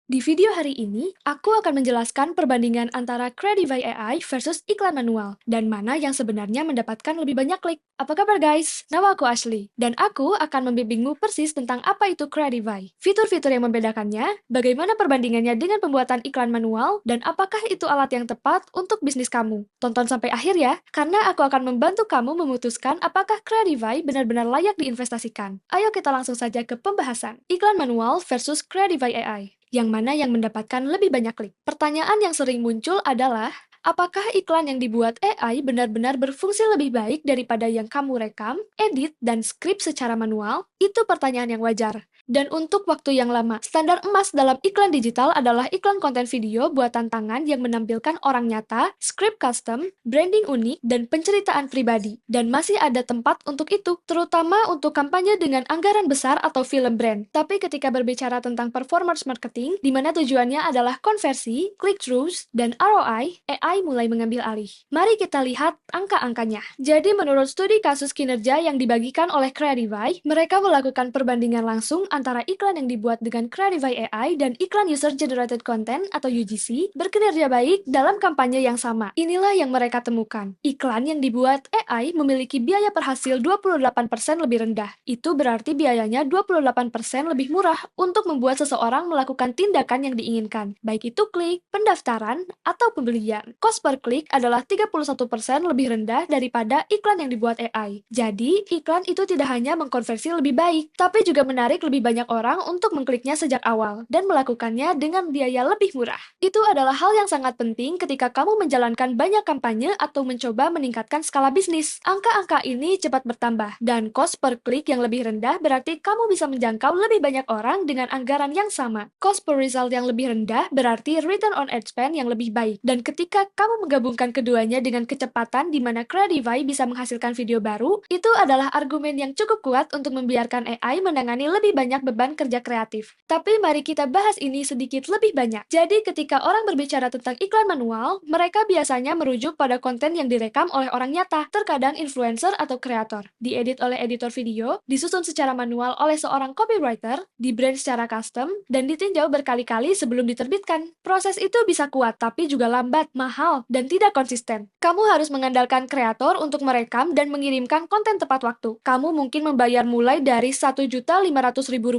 Di video hari ini, aku akan menjelaskan perbandingan antara Crediby AI versus iklan manual, dan mana yang sebenarnya mendapatkan lebih banyak klik. Apa kabar guys? Nama aku Ashley, dan aku akan membimbingmu persis tentang apa itu Crediby, fitur-fitur yang membedakannya, bagaimana perbandingannya dengan pembuatan iklan manual, dan apakah itu alat yang tepat untuk bisnis kamu. Tonton sampai akhir ya, karena aku akan membantu kamu memutuskan apakah Crediby benar-benar layak diinvestasikan. Ayo kita langsung saja ke pembahasan. Iklan manual versus Crediby AI. Yang mana yang mendapatkan lebih banyak klik? Pertanyaan yang sering muncul adalah, apakah iklan yang dibuat AI benar-benar berfungsi lebih baik daripada yang kamu rekam, edit, dan skrip secara manual? Itu pertanyaan yang wajar. Dan untuk waktu yang lama, standar emas dalam iklan digital adalah iklan konten video buatan tangan yang menampilkan orang nyata, skrip custom, branding unik, dan penceritaan pribadi. Dan masih ada tempat untuk itu, terutama untuk kampanye dengan anggaran besar atau film brand. Tapi ketika berbicara tentang performance marketing, di mana tujuannya adalah konversi, click-throughs, dan ROI, AI mulai mengambil alih. Mari kita lihat angka-angkanya. Jadi menurut studi kasus kinerja yang dibagikan oleh Crediby, mereka melakukan perbandingan langsung antara iklan yang dibuat dengan Crediby AI dan iklan User Generated Content atau UGC berkinerja baik dalam kampanye yang sama. Inilah yang mereka temukan. Iklan yang dibuat AI memiliki biaya per hasil 28% lebih rendah. Itu berarti biayanya 28% lebih murah untuk membuat seseorang melakukan tindakan yang diinginkan, baik itu klik, pendaftaran, atau pembelian. Cost per klik adalah 31% lebih rendah daripada iklan yang dibuat AI. Jadi, iklan itu tidak hanya mengkonversi lebih baik, tapi juga menarik lebih banyak orang untuk mengkliknya sejak awal dan melakukannya dengan biaya lebih murah. Itu adalah hal yang sangat penting ketika kamu menjalankan banyak kampanye atau mencoba meningkatkan skala bisnis. Angka-angka ini cepat bertambah, dan cost per klik yang lebih rendah berarti kamu bisa menjangkau lebih banyak orang dengan anggaran yang sama. Cost per result yang lebih rendah berarti return on ad spend yang lebih baik. Dan ketika kamu menggabungkan keduanya dengan kecepatan di mana Crediby bisa menghasilkan video baru, itu adalah argumen yang cukup kuat untuk membiarkan AI menangani lebih banyak beban kerja kreatif. Tapi mari kita bahas ini sedikit lebih banyak. Jadi ketika orang berbicara tentang iklan manual, mereka biasanya merujuk pada konten yang direkam oleh orang nyata, terkadang influencer atau kreator, diedit oleh editor video, disusun secara manual oleh seorang copywriter, di-brand secara custom, dan ditinjau berkali-kali sebelum diterbitkan. Proses itu bisa kuat, tapi juga lambat, mahal, dan tidak konsisten. Kamu harus mengandalkan kreator untuk merekam dan mengirimkan konten tepat waktu. Kamu mungkin membayar mulai dari Rp1.500.000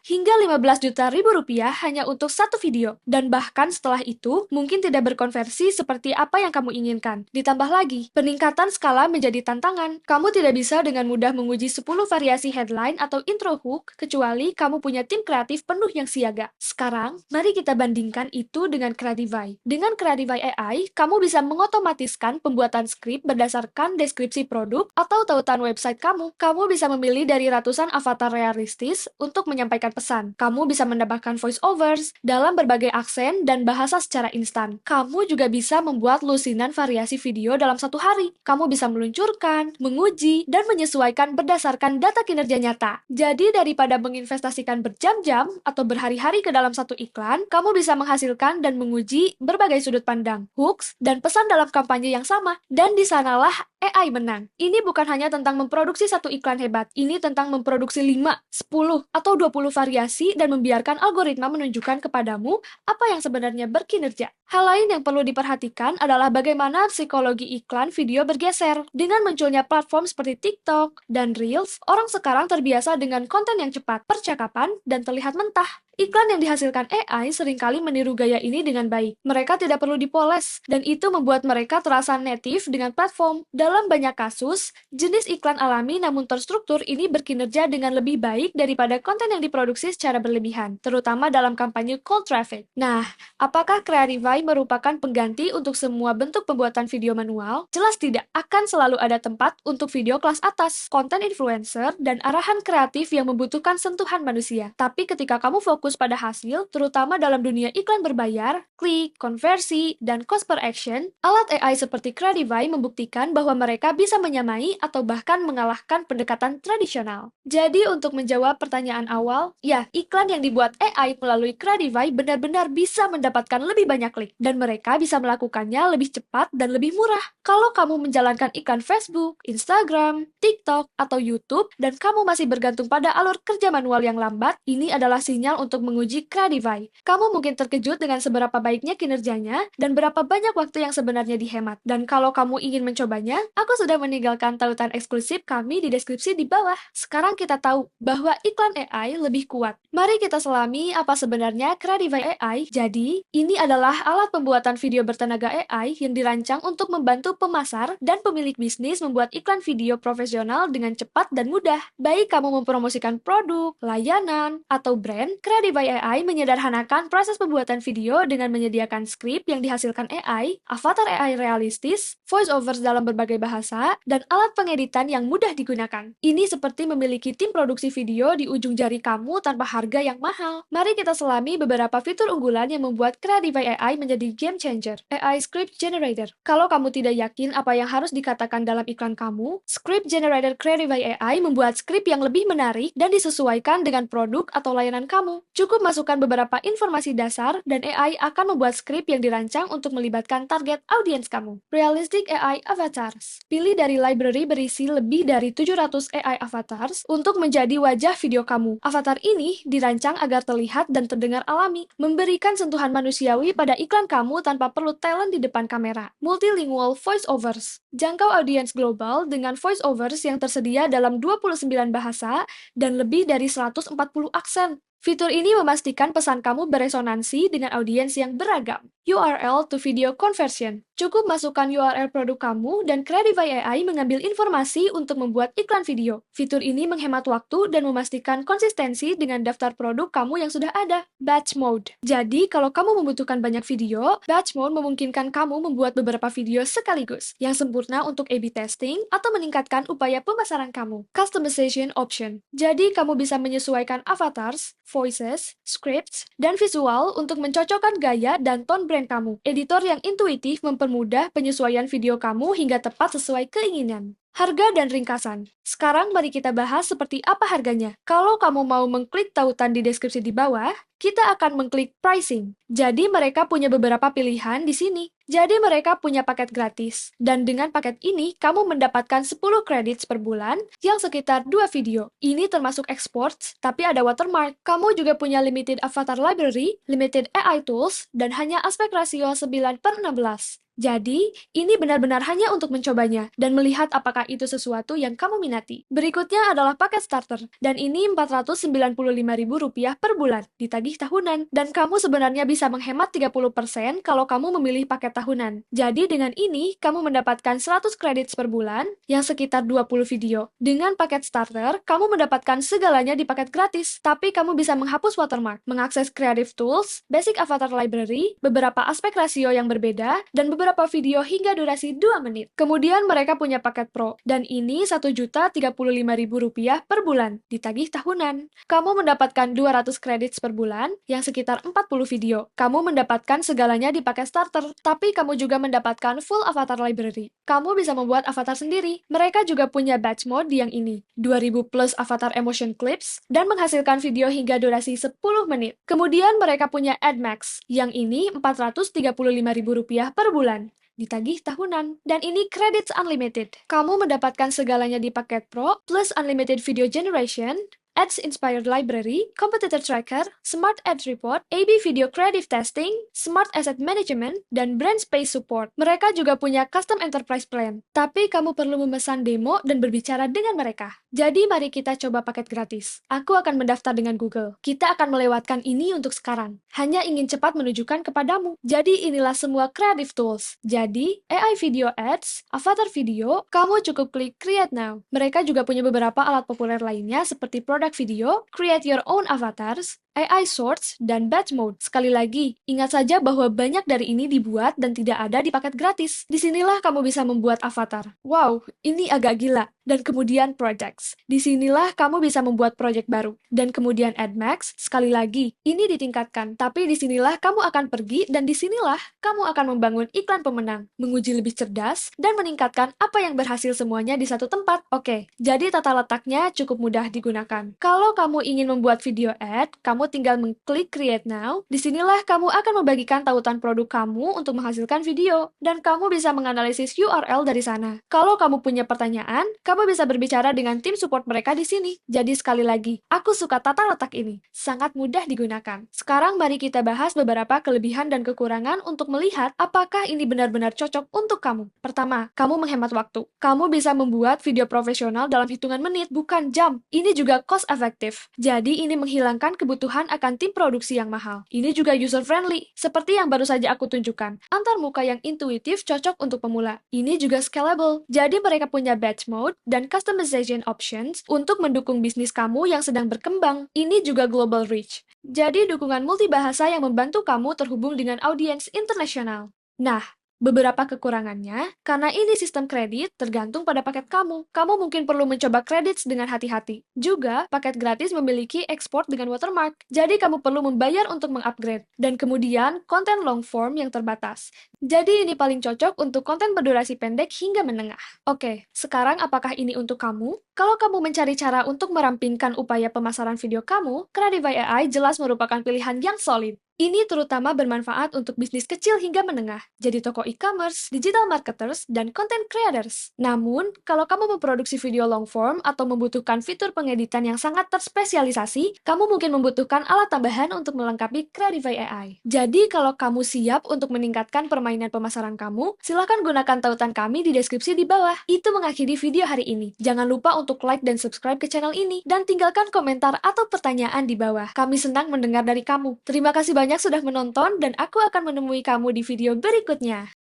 hingga Rp15.000.000 hanya untuk satu video. Dan bahkan setelah itu, mungkin tidak berkonversi seperti apa yang kamu inginkan. Ditambah lagi, peningkatan skala menjadi tantangan. Kamu tidak bisa dengan mudah menguji 10 variasi headline atau intro hook, kecuali kamu punya tim kreatif penuh yang siaga. Sekarang, mari kita bandingkan itu dengan Crediby. Dengan Crediby AI, kamu bisa mengotomatiskan pembuatan skrip berdasarkan deskripsi produk atau tautan website kamu. Kamu bisa memilih dari ratusan avatar realistis untuk menyampaikan pesan. Kamu bisa menambahkan voice overs dalam berbagai aksen dan bahasa secara instan. Kamu juga bisa membuat lusinan variasi video dalam satu hari. Kamu bisa meluncurkan, menguji, dan menyesuaikan berdasarkan data kinerja nyata. Jadi daripada menginvestasikan berjam-jam atau berhari-hari ke dalam satu iklan, kamu bisa menghasilkan dan menguji berbagai sudut pandang, hooks, dan pesan dalam kampanye yang sama. Dan di sanalah AI menang. Ini bukan hanya tentang memproduksi satu iklan hebat, ini tentang memproduksi 5, 10, atau 20 variasi dan membiarkan algoritma menunjukkan kepadamu apa yang sebenarnya berkinerja. Hal lain yang perlu diperhatikan adalah bagaimana psikologi iklan video bergeser. Dengan munculnya platform seperti TikTok dan Reels, orang sekarang terbiasa dengan konten yang cepat, percakapan, dan terlihat mentah. Iklan yang dihasilkan AI seringkali meniru gaya ini dengan baik. Mereka tidak perlu dipoles, dan itu membuat mereka terasa native dengan platform. Dalam banyak kasus, jenis iklan alami namun terstruktur ini berkinerja dengan lebih baik daripada konten yang diproduksi secara berlebihan, terutama dalam kampanye cold traffic. Nah, apakah Creativity merupakan pengganti untuk semua bentuk pembuatan video manual? Jelas tidak. Akan selalu ada tempat untuk video kelas atas, konten influencer, dan arahan kreatif yang membutuhkan sentuhan manusia. Tapi ketika kamu fokus pada hasil, terutama dalam dunia iklan berbayar, klik, konversi, dan cost per action, alat AI seperti Creativity membuktikan bahwa mereka bisa menyamai atau bahkan mengalahkan pendekatan tradisional. Jadi untuk menjawab pertanyaan awal, ya, iklan yang dibuat AI melalui Creativity benar-benar bisa mendapatkan lebih banyak klik, dan mereka bisa melakukannya lebih cepat dan lebih murah. Kalau kamu menjalankan iklan Facebook, Instagram, TikTok, atau YouTube, dan kamu masih bergantung pada alur kerja manual yang lambat, ini adalah sinyal untuk untuk menguji Creativy. Kamu mungkin terkejut dengan seberapa baiknya kinerjanya dan berapa banyak waktu yang sebenarnya dihemat. Dan kalau kamu ingin mencobanya, aku sudah meninggalkan tautan eksklusif kami di deskripsi di bawah. Sekarang kita tahu bahwa iklan AI lebih kuat. Mari kita selami apa sebenarnya Creativy AI. Jadi, ini adalah alat pembuatan video bertenaga AI yang dirancang untuk membantu pemasar dan pemilik bisnis membuat iklan video profesional dengan cepat dan mudah. Baik kamu mempromosikan produk, layanan, atau brand, Creativy AI menyederhanakan proses pembuatan video dengan menyediakan skrip yang dihasilkan AI, avatar AI realistis, voice-overs dalam berbagai bahasa, dan alat pengeditan yang mudah digunakan. Ini seperti memiliki tim produksi video di ujung jari kamu tanpa harga yang mahal. Mari kita selami beberapa fitur unggulan yang membuat Creativy AI menjadi game changer. AI Script Generator. Kalau kamu tidak yakin apa yang harus dikatakan dalam iklan kamu, Script Generator Creativy AI membuat skrip yang lebih menarik dan disesuaikan dengan produk atau layanan kamu. Cukup masukkan beberapa informasi dasar dan AI akan membuat skrip yang dirancang untuk melibatkan target audiens kamu. Realistic AI Avatars. Pilih dari library berisi lebih dari 700 AI avatars untuk menjadi wajah video kamu. Avatar ini dirancang agar terlihat dan terdengar alami, memberikan sentuhan manusiawi pada iklan kamu tanpa perlu talent di depan kamera. Multilingual voice-overs. Jangkau audiens global dengan voice-overs yang tersedia dalam 29 bahasa dan lebih dari 140 aksen. Fitur ini memastikan pesan kamu beresonansi dengan audiens yang beragam. URL to video conversion. Cukup masukkan URL produk kamu dan Creativy AI mengambil informasi untuk membuat iklan video. Fitur ini menghemat waktu dan memastikan konsistensi dengan daftar produk kamu yang sudah ada. Batch mode. Jadi, kalau kamu membutuhkan banyak video, batch mode memungkinkan kamu membuat beberapa video sekaligus, yang sempurna untuk A/B testing atau meningkatkan upaya pemasaran kamu. Customization option. Jadi, kamu bisa menyesuaikan avatars, voices, scripts, dan visual untuk mencocokkan gaya dan tone brand kamu. Editor yang intuitif mempermudah penyesuaian video kamu hingga tepat sesuai keinginan. Harga dan ringkasan. Sekarang mari kita bahas seperti apa harganya. Kalau kamu mau mengklik tautan di deskripsi di bawah, kita akan mengklik pricing. Jadi mereka punya beberapa pilihan di sini. Jadi mereka punya paket gratis. Dan dengan paket ini, kamu mendapatkan 10 credits per bulan yang sekitar 2 video. Ini termasuk exports, tapi ada watermark. Kamu juga punya limited avatar library, limited AI tools, dan hanya aspek rasio 9:16. Jadi, ini benar-benar hanya untuk mencobanya dan melihat apakah itu sesuatu yang kamu minati. Berikutnya adalah paket starter, dan ini Rp495.000 per bulan, ditagih tahunan. Dan kamu sebenarnya bisa menghemat 30% kalau kamu memilih paket tahunan. Jadi, dengan ini, kamu mendapatkan 100 credits per bulan, yang sekitar 20 video. Dengan paket starter, kamu mendapatkan segalanya di paket gratis, tapi kamu bisa menghapus watermark, mengakses creative tools, basic avatar library, beberapa aspek rasio yang berbeda, dan beberapa video hingga durasi 2 menit. Kemudian mereka punya paket Pro, dan ini Rp1.035.000 per bulan, ditagih tahunan. Kamu mendapatkan 200 credits per bulan, yang sekitar 40 video. Kamu mendapatkan segalanya di paket starter, tapi kamu juga mendapatkan full avatar library. Kamu bisa membuat avatar sendiri. Mereka juga punya batch mode yang ini, 2000 plus avatar emotion clips, dan menghasilkan video hingga durasi 10 menit. Kemudian mereka punya Ad Max, yang ini Rp435.000 per bulan, ditagih tahunan. Dan ini credits unlimited. Kamu mendapatkan segalanya di paket Pro, plus unlimited video generation, Ads Inspired Library, Competitor Tracker, Smart Ad Report, A/B Video Creative Testing, Smart Asset Management, dan Brand Space Support. Mereka juga punya Custom Enterprise Plan, tapi kamu perlu memesan demo dan berbicara dengan mereka. Jadi mari kita coba paket gratis. Aku akan mendaftar dengan Google. Kita akan melewatkan ini untuk sekarang. Hanya ingin cepat menunjukkan kepadamu. Jadi inilah semua creative tools. Jadi, AI Video Ads, Avatar Video, kamu cukup klik Create Now. Mereka juga punya beberapa alat populer lainnya seperti Product Video, Create Your Own Avatars, AI Source, dan Batch Mode. Sekali lagi, ingat saja bahwa banyak dari ini dibuat dan tidak ada di paket gratis. Disinilah kamu bisa membuat avatar. Wow, ini agak gila. Dan kemudian Projects. Disinilah kamu bisa membuat project baru. Dan kemudian Ad Max, sekali lagi, ini ditingkatkan. Tapi disinilah kamu akan pergi dan disinilah kamu akan membangun iklan pemenang, menguji lebih cerdas, dan meningkatkan apa yang berhasil semuanya di satu tempat. Oke, jadi tata letaknya cukup mudah digunakan. Kalau kamu ingin membuat video ad, kamu kamu tinggal mengklik Create Now. Disinilah kamu akan membagikan tautan produk kamu untuk menghasilkan video, dan kamu bisa menganalisis URL dari sana. Kalau kamu punya pertanyaan, kamu bisa berbicara dengan tim support mereka di sini. Jadi sekali lagi, aku suka tata letak ini. Sangat mudah digunakan. Sekarang mari kita bahas beberapa kelebihan dan kekurangan untuk melihat apakah ini benar-benar cocok untuk kamu. Pertama, kamu menghemat waktu. Kamu bisa membuat video profesional dalam hitungan menit, bukan jam. Ini juga cost efektif. Jadi ini menghilangkan kebutuhan akan tim produksi yang mahal. Ini juga user friendly, seperti yang baru saja aku tunjukkan. Antar muka yang intuitif cocok untuk pemula. Ini juga scalable. Jadi mereka punya batch mode dan customization options untuk mendukung bisnis kamu yang sedang berkembang. Ini juga global reach. Jadi dukungan multibahasa yang membantu kamu terhubung dengan audiens internasional. Nah, beberapa kekurangannya, karena ini sistem kredit, tergantung pada paket kamu. Kamu mungkin perlu mencoba kredit dengan hati-hati. Juga, paket gratis memiliki ekspor dengan watermark, jadi kamu perlu membayar untuk mengupgrade. Dan kemudian, konten long form yang terbatas. Jadi ini paling cocok untuk konten berdurasi pendek hingga menengah. Oke, sekarang apakah ini untuk kamu? Kalau kamu mencari cara untuk merampingkan upaya pemasaran video kamu, Creative AI jelas merupakan pilihan yang solid. Ini terutama bermanfaat untuk bisnis kecil hingga menengah, jadi toko e-commerce, digital marketers, dan content creators. Namun, kalau kamu memproduksi video long form atau membutuhkan fitur pengeditan yang sangat terspesialisasi, kamu mungkin membutuhkan alat tambahan untuk melengkapi Creative AI. Jadi, kalau kamu siap untuk meningkatkan permainan pemasaran kamu, silakan gunakan tautan kami di deskripsi di bawah. Itu mengakhiri video hari ini. Jangan lupa untuk like dan subscribe ke channel ini, dan tinggalkan komentar atau pertanyaan di bawah. Kami senang mendengar dari kamu. Terima kasih banyak sudah menonton, dan aku akan menemui kamu di video berikutnya.